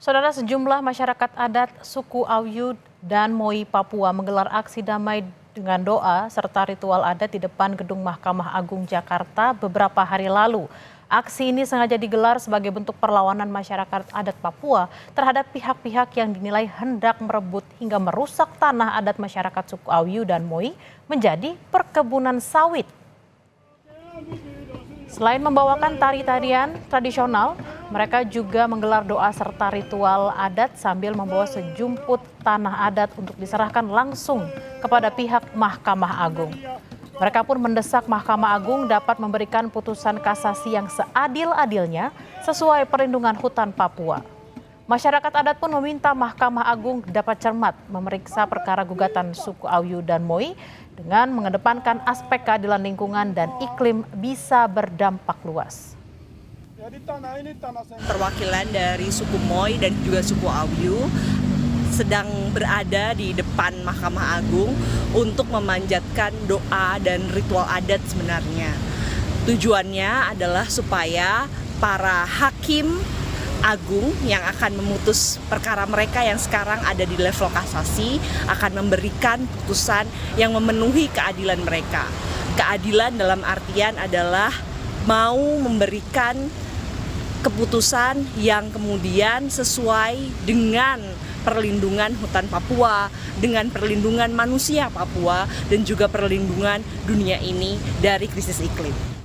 Saudara, sejumlah masyarakat adat suku Awyu dan Moi Papua menggelar aksi damai dengan doa serta ritual adat di depan Gedung Mahkamah Agung Jakarta beberapa hari lalu. Aksi ini sengaja digelar sebagai bentuk perlawanan masyarakat adat Papua terhadap pihak-pihak yang dinilai hendak merebut hingga merusak tanah adat masyarakat suku Awyu dan Moi menjadi perkebunan sawit. Selain membawakan tari-tarian tradisional, mereka juga menggelar doa serta ritual adat sambil membawa sejumput tanah adat untuk diserahkan langsung kepada pihak Mahkamah Agung. Mereka pun mendesak Mahkamah Agung dapat memberikan putusan kasasi yang seadil-adilnya sesuai perlindungan hutan Papua. Masyarakat adat pun meminta Mahkamah Agung dapat cermat memeriksa perkara gugatan suku Awyu dan Moi dengan mengedepankan aspek keadilan lingkungan dan iklim bisa berdampak luas. Perwakilan dari suku Moi dan juga suku Awyu sedang berada di depan Mahkamah Agung untuk memanjatkan doa dan ritual adat sebenarnya. Tujuannya adalah supaya para hakim agung yang akan memutus perkara mereka yang sekarang ada di level kasasi akan memberikan putusan yang memenuhi keadilan mereka. Keadilan dalam artian adalah mau memberikan keputusan yang kemudian sesuai dengan perlindungan hutan Papua, dengan perlindungan manusia Papua, dan juga perlindungan dunia ini dari krisis iklim.